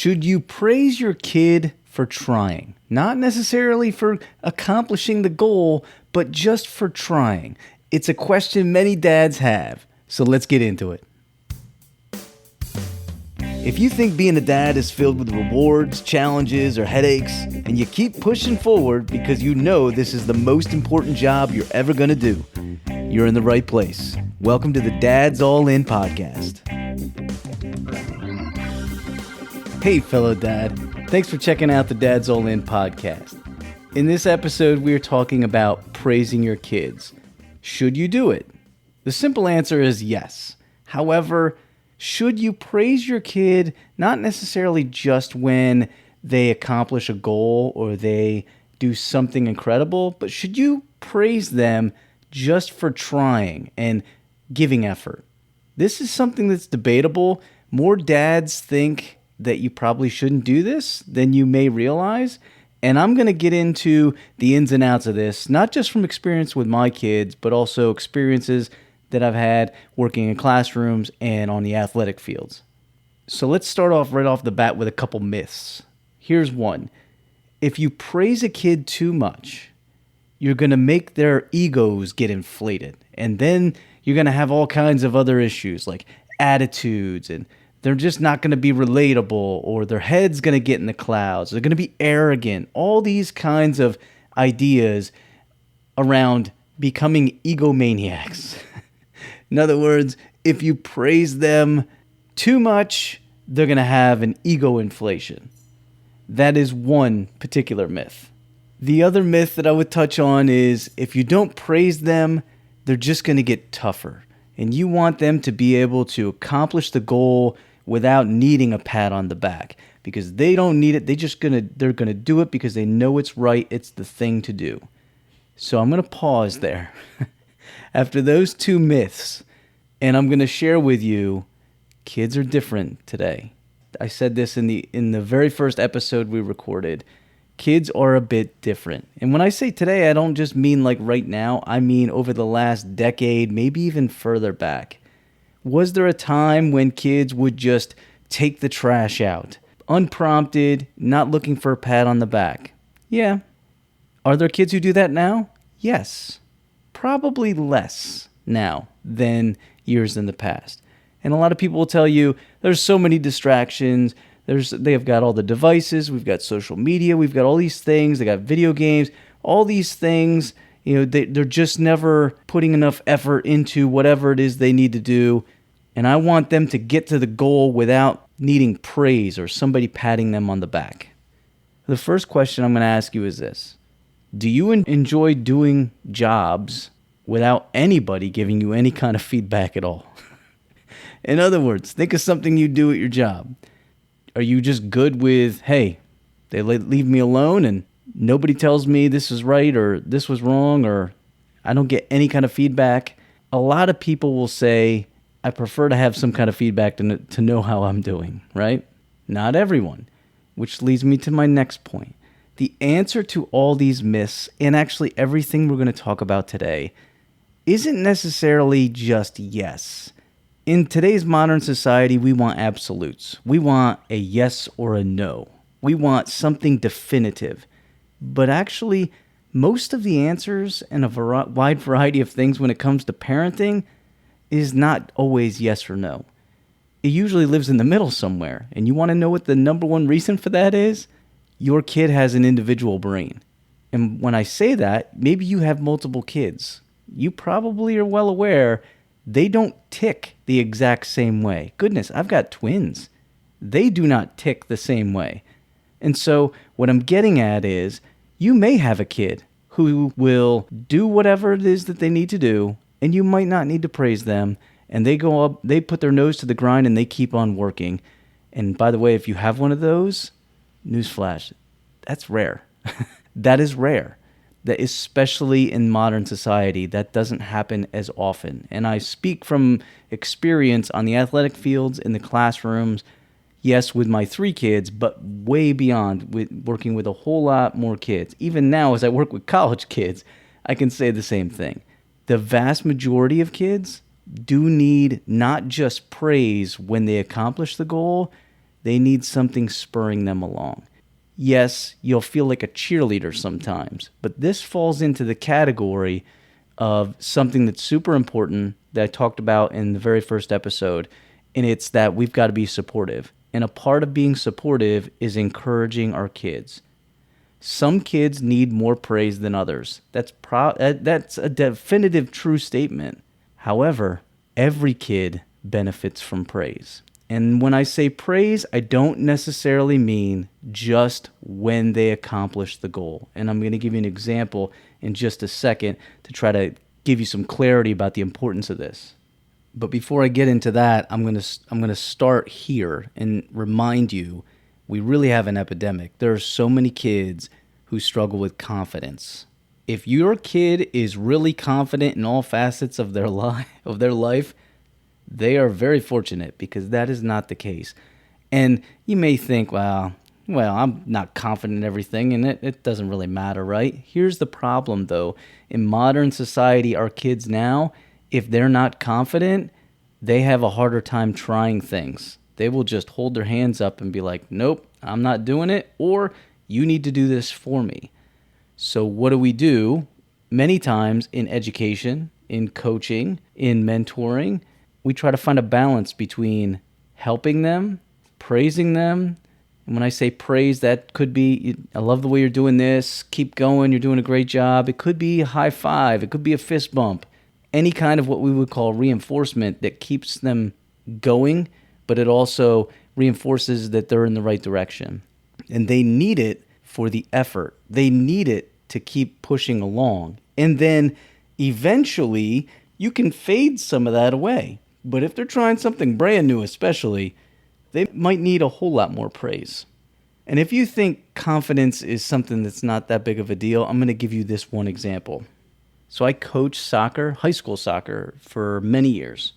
Should you praise your kid for trying? Not necessarily for accomplishing the goal, but just for trying. It's a question many dads have, so let's get into it. If you think being a dad is filled with rewards, challenges, or headaches, and you keep pushing forward because you know this is the most important job you're ever going to do, you're in the right place. Welcome to the Dad's All In podcast. Hey, fellow dad. Thanks for checking out the Dad's All In podcast. In this episode, we're talking about praising your kids. Should you do it? The simple answer is yes. However, should you praise your kid not necessarily just when they accomplish a goal or they do something incredible, but should you praise them just for trying and giving effort? This is something that's debatable. More dads think that you probably shouldn't do this than you may realize. And I'm going to get into the ins and outs of this, not just from experience with my kids, but also experiences that I've had working in classrooms and on the athletic fields. So let's start off right off the bat with a couple myths. Here's one. If you praise a kid too much, you're going to make their egos get inflated. And then you're going to have all kinds of other issues like attitudes, and they're just not going to be relatable, or their head's going to get in the clouds. They're going to be arrogant. All these kinds of ideas around becoming egomaniacs. In other words, if you praise them too much, they're going to have an ego inflation. That is one particular myth. The other myth that I would touch on is if you don't praise them, they're just going to get tougher. And you want them to be able to accomplish the goal without needing a pat on the back, because they don't need it. They're going to do it because they know it's right. It's the thing to do. So I'm going to pause there after those two myths, and I'm going to share with you, kids are different today. I said this in the very first episode we recorded. Kids are a bit different. And when I say today, I don't just mean like right now. I mean over the last decade, maybe even further back. Was there a time when kids would just take the trash out, unprompted, not looking for a pat on the back? Yeah. Are there kids who do that now? Yes. Probably less now than years in the past. And a lot of people will tell you there's so many distractions. They have got all the devices. We've got social media. We've got all these things. They got video games. All these things, they're just never putting enough effort into whatever it is they need to do. And I want them to get to the goal without needing praise or somebody patting them on the back. The first question I'm going to ask you is this. Do you enjoy doing jobs without anybody giving you any kind of feedback at all? In other words, think of something you do at your job. Are you just good with, hey, they leave me alone and nobody tells me this is right or this was wrong or I don't get any kind of feedback? A lot of people will say, I prefer to have some kind of feedback to know how I'm doing, right? Not everyone, which leads me to my next point. The answer to all these myths, and actually everything we're going to talk about today, isn't necessarily just yes. In today's modern society, we want absolutes. We want a yes or a no. We want something definitive. But actually, most of the answers and a wide variety of things when it comes to parenting is not always yes or no. It usually lives in the middle somewhere. And you want to know what the number one reason for that is? Your kid has an individual brain. And when I say that, maybe you have multiple kids. You probably are well aware they don't tick the exact same way. Goodness, I've got twins. They do not tick the same way. And so what I'm getting at is you may have a kid who will do whatever it is that they need to do, and you might not need to praise them, and they go up, they put their nose to the grind, and they keep on working. And by the way, if you have one of those, newsflash, that's rare. That is rare. That especially in modern society, that doesn't happen as often. And I speak from experience on the athletic fields, in the classrooms, yes, with my 3 kids, but way beyond, with working with a whole lot more kids. Even now, as I work with college kids, I can say the same thing. The vast majority of kids do need not just praise when they accomplish the goal, They need something spurring them along. Yes, you'll feel like a cheerleader sometimes, but this falls into the category of something that's super important that I talked about in the very first episode, and it's that we've got to be supportive. And a part of being supportive is encouraging our kids. Some kids need more praise than others. That's a definitive true statement. However, every kid benefits from praise. And when I say praise, I don't necessarily mean just when they accomplish the goal. And I'm going to give you an example in just a second to try to give you some clarity about the importance of this. But before I get into that, I'm going to start here and remind you we really have an epidemic. There are so many kids who struggle with confidence. If your kid is really confident in all facets of their life, they are very fortunate, because that is not the case. And you may think, well, I'm not confident in everything, and it doesn't really matter, right? Here's the problem, though. In modern society, our kids now, if they're not confident, they have a harder time trying things. They will just hold their hands up and be like, nope, I'm not doing it, or you need to do this for me. So what do? Many times in education, in coaching, in mentoring, we try to find a balance between helping them, praising them. And when I say praise, that could be, I love the way you're doing this, keep going, you're doing a great job. It could be a high five, it could be a fist bump. Any kind of what we would call reinforcement that keeps them going, but it also reinforces that they're in the right direction. And they need it for the effort. They need it to keep pushing along. And then eventually you can fade some of that away. But if they're trying something brand new especially, they might need a whole lot more praise. And if you think confidence is something that's not that big of a deal, I'm going to give you this one example. So I coached soccer, high school soccer, for many years.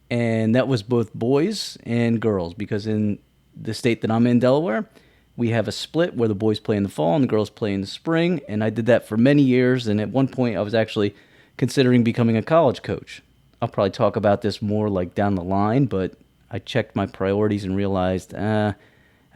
And that was both boys and girls, because in the state that I'm in, Delaware, we have a split where the boys play in the fall and the girls play in the spring. And I did that for many years. And at one point, I was actually considering becoming a college coach. I'll probably talk about this more like down the line, but I checked my priorities and realized I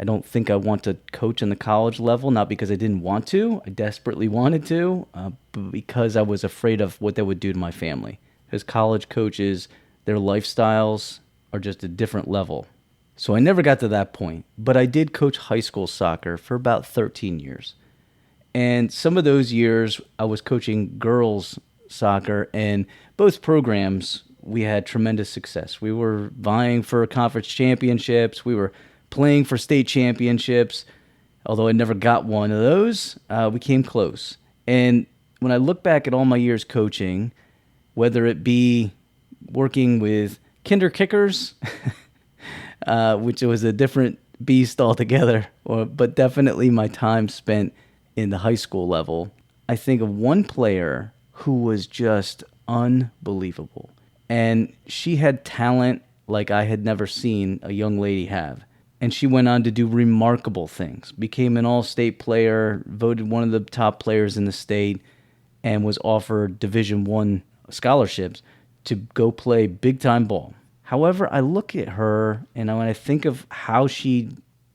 don't think I want to coach in the college level, not because I didn't want to. I desperately wanted to, but because I was afraid of what that would do to my family. Because college coaches, their lifestyles are just a different level. So I never got to that point, but I did coach high school soccer for about 13 years. And some of those years I was coaching girls soccer, and both programs, we had tremendous success. We were vying for conference championships. We were playing for state championships. Although I never got one of those, we came close. And when I look back at all my years coaching, whether it be working with kinder kickers, which was a different beast altogether, but definitely my time spent in the high school level, I think of one player who was just unbelievable. And she had talent like I had never seen a young lady have. And she went on to do remarkable things, became an all-state player, voted one of the top players in the state, and was offered Division I scholarships to go play big-time ball. However, I look at her, and when I think of how she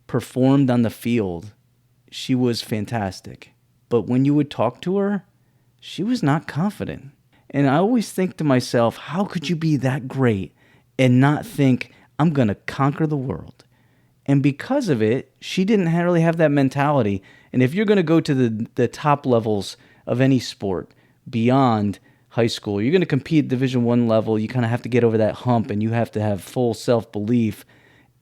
performed on the field, she was fantastic. But when you would talk to her, she was not confident. And I always think to myself, how could you be that great and not think, I'm going to conquer the world? And because of it, she didn't really have that mentality. And if you're going to go to the top levels of any sport beyond high school, you're going to compete at Division I level, you kind of have to get over that hump, and you have to have full self-belief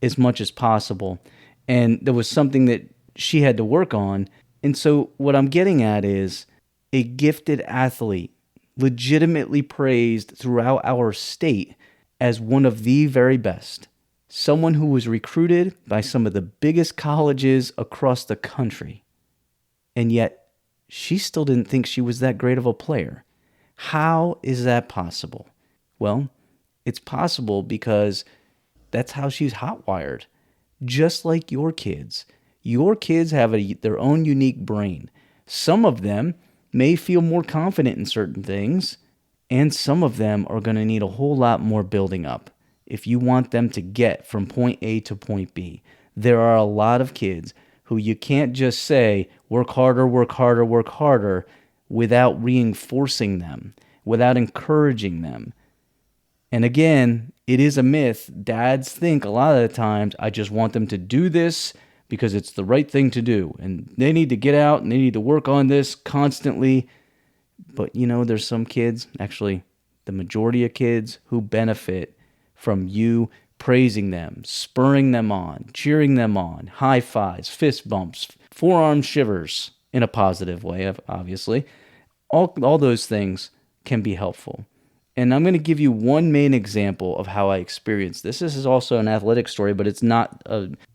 as much as possible. And there was something that she had to work on. And so what I'm getting at is a gifted athlete, legitimately praised throughout our state as one of the very best. Someone who was recruited by some of the biggest colleges across the country. And yet, she still didn't think she was that great of a player. How is that possible? Well, it's possible because that's how she's hotwired. Just like your kids. Your kids have their own unique brain. Some of them may feel more confident in certain things, and some of them are going to need a whole lot more building up if you want them to get from point A to point B. There are a lot of kids who you can't just say, work harder, work harder, work harder, without reinforcing them, without encouraging them. And again, it is a myth. Dads think a lot of the times, I just want them to do this because it's the right thing to do. And they need to get out and they need to work on this constantly. But there's some kids, actually the majority of kids, who benefit from you praising them, spurring them on, cheering them on, high fives, fist bumps, forearm shivers in a positive way, obviously. All those things can be helpful. And I'm going to give you one main example of how I experienced this. This is also an athletic story, but it's not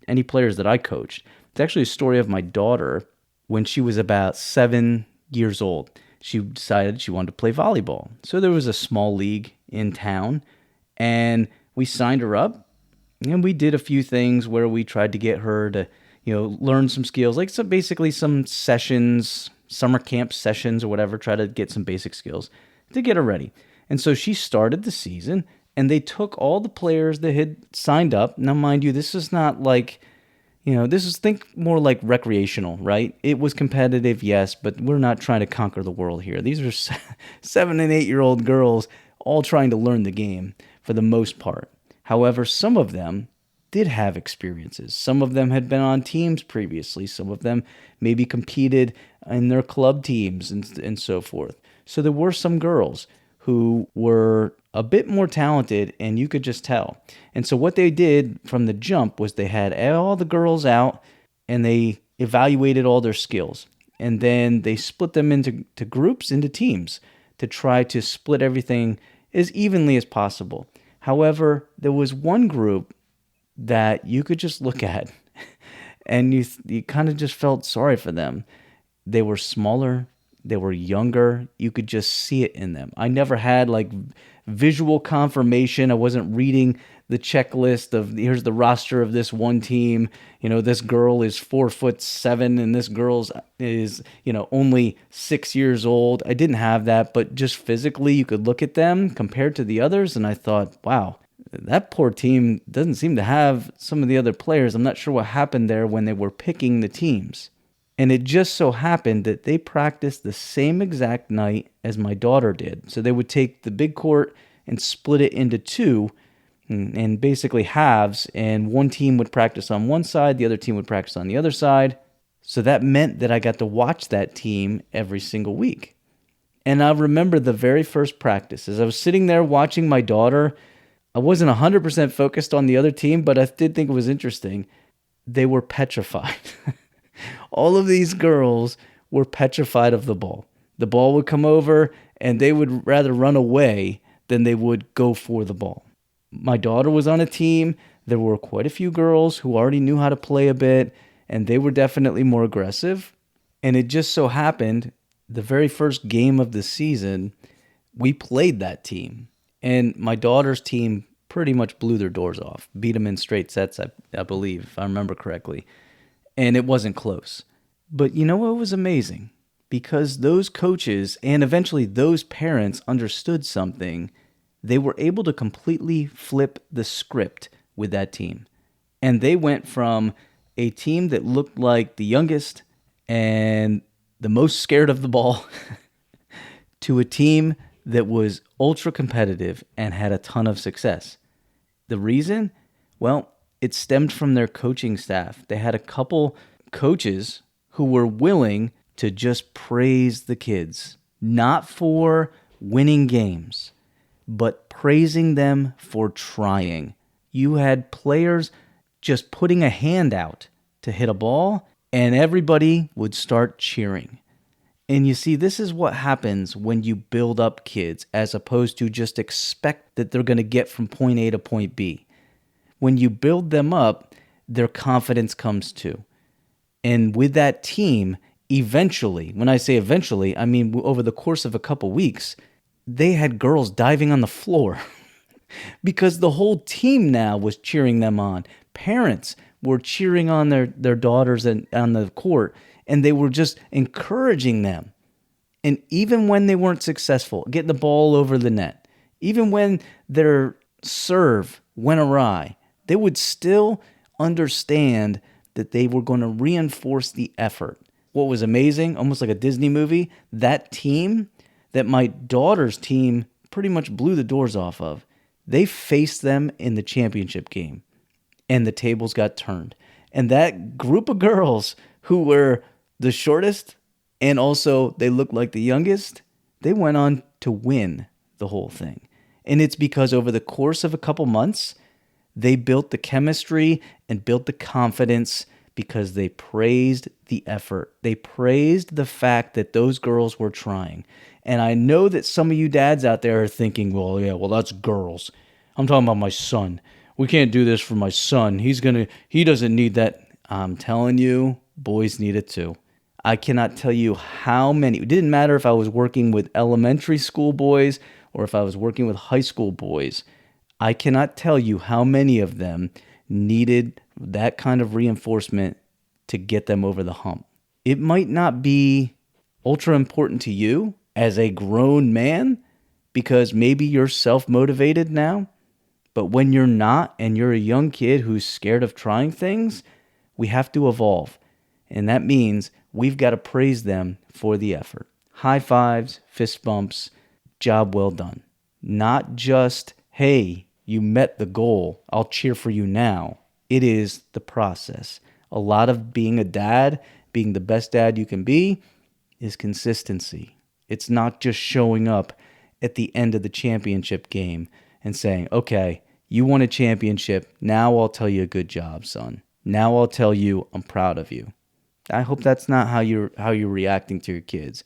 any players that I coached. It's actually a story of my daughter when she was about 7 years old. She decided she wanted to play volleyball. So there was a small league in town, and we signed her up, and we did a few things where we tried to get her to, learn some skills, like basically some sessions, summer camp sessions or whatever, try to get some basic skills to get her ready. And so she started the season, and they took all the players that had signed up. Now, mind you, this is not like, think more like recreational, right? It was competitive, yes, but we're not trying to conquer the world here. These are 7 and 8-year-old girls all trying to learn the game for the most part. However, some of them did have experiences. Some of them had been on teams previously. Some of them maybe competed in their club teams and so forth. So there were some girls who were a bit more talented, and you could just tell. And so what they did from the jump was they had all the girls out, and they evaluated all their skills. And then they split them into groups, into teams, to try to split everything as evenly as possible. However, there was one group that you could just look at, and you kind of just felt sorry for them. They were smaller. They were younger. You could just see it in them. I never had visual confirmation. I wasn't reading the checklist of here's the roster of this one team. This girl is 4'7" and this girl's is, only 6 years old. I didn't have that, but just physically you could look at them compared to the others. And I thought, wow, that poor team doesn't seem to have some of the other players. I'm not sure what happened there when they were picking the teams. And it just so happened that they practiced the same exact night as my daughter did. So they would take the big court and split it into two and basically halves. And one team would practice on one side, the other team would practice on the other side. So that meant that I got to watch that team every single week. And I remember the very first practice. As I was sitting there watching my daughter, I wasn't 100% focused on the other team, but I did think it was interesting. They were petrified. All of these girls were petrified of the ball. The ball would come over, and they would rather run away than they would go for the ball. My daughter was on a team. There were quite a few girls who already knew how to play a bit, and they were definitely more aggressive. And it just so happened, the very first game of the season, we played that team. And my daughter's team pretty much blew their doors off, beat them in straight sets, I believe, if I remember correctly. And it wasn't close. But what was amazing? Because those coaches and eventually those parents understood something, they were able to completely flip the script with that team. And they went from a team that looked like the youngest and the most scared of the ball to a team that was ultra competitive and had a ton of success. The reason? Well, it stemmed from their coaching staff. They had a couple coaches who were willing to just praise the kids, not for winning games, but praising them for trying. You had players just putting a hand out to hit a ball, and everybody would start cheering. And you see, this is what happens when you build up kids as opposed to just expect that they're going to get from point A to point B. When you build them up, their confidence comes too. And with that team, eventually, when I say eventually, I mean over the course of a couple weeks, they had girls diving on the floor because the whole team now was cheering them on. Parents were cheering on their daughters on the court, and they were just encouraging them. And even when they weren't successful, getting the ball over the net, even when their serve went awry, they would still understand that they were going to reinforce the effort. What was amazing, almost like a Disney movie, that team that my daughter's team pretty much blew the doors off of, they faced them in the championship game, and the tables got turned. And that group of girls who were the shortest and also they looked like the youngest, they went on to win the whole thing. And it's because over the course of a couple months, they built the chemistry and built the confidence because they praised the effort. They praised the fact that those girls were trying. And I know that some of you dads out there are thinking, well, that's girls. I'm talking about my son. We can't do this for my son. He doesn't need that. I'm telling you, boys need it too. I cannot tell you how many. It didn't matter if I was working with elementary school boys or if I was working with high school boys. I cannot tell you how many of them needed that kind of reinforcement to get them over the hump. It might not be ultra important to you as a grown man because maybe you're self-motivated now, but when you're not and you're a young kid who's scared of trying things, we have to evolve. And that means we've got to praise them for the effort. High fives, fist bumps, job well done. Not just, hey, you met the goal, I'll cheer for you now. It is the process. A lot of being a dad, being the best dad you can be, is consistency. It's not just showing up at the end of the championship game and saying, okay, you won a championship, now I'll tell you a good job, son. Now I'll tell you I'm proud of you. I hope that's not how you're reacting to your kids.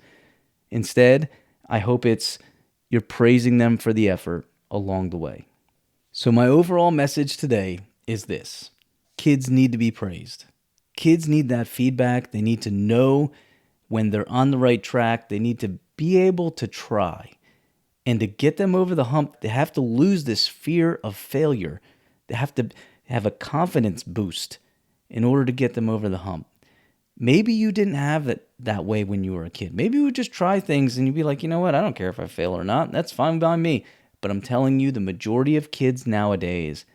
Instead, I hope it's you're praising them for the effort along the way. So my overall message today is this. Kids need to be praised. Kids need that feedback. They need to know when they're on the right track. They need to be able to try. And to get them over the hump, they have to lose this fear of failure. They have to have a confidence boost in order to get them over the hump. Maybe you didn't have it that way when you were a kid. Maybe you would just try things and you'd be like, you know what, I don't care if I fail or not. That's fine by me. But I'm telling you, the majority of kids nowadays,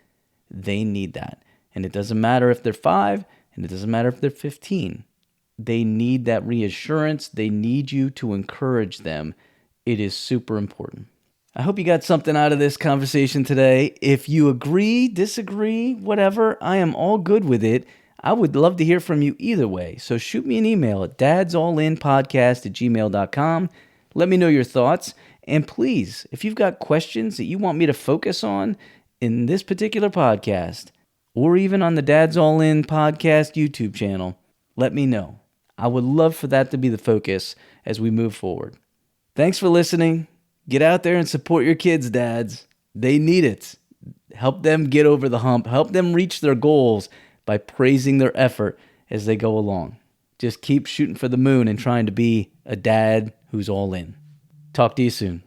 they need that. And it doesn't matter if they're 5 and it doesn't matter if they're 15. They need that reassurance. They need you to encourage them. It is super important. I hope you got something out of this conversation today. If you agree, disagree, whatever, I am all good with it. I would love to hear from you either way. So shoot me an email at dadsallinpodcast@gmail.com. Let me know your thoughts. And please, if you've got questions that you want me to focus on in this particular podcast, or even on the Dads All In podcast YouTube channel, let me know. I would love for that to be the focus as we move forward. Thanks for listening. Get out there and support your kids, dads. They need it. Help them get over the hump. Help them reach their goals by praising their effort as they go along. Just keep shooting for the moon and trying to be a dad who's all in. Talk to you soon.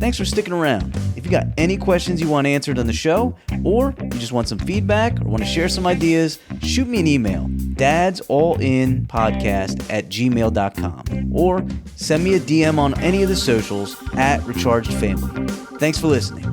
Thanks for sticking around. If you got any questions you want answered on the show, or you just want some feedback or want to share some ideas, shoot me an email, dadsallinpodcast@gmail.com, or send me a DM on any of the socials @rechargedfamily. Thanks for listening.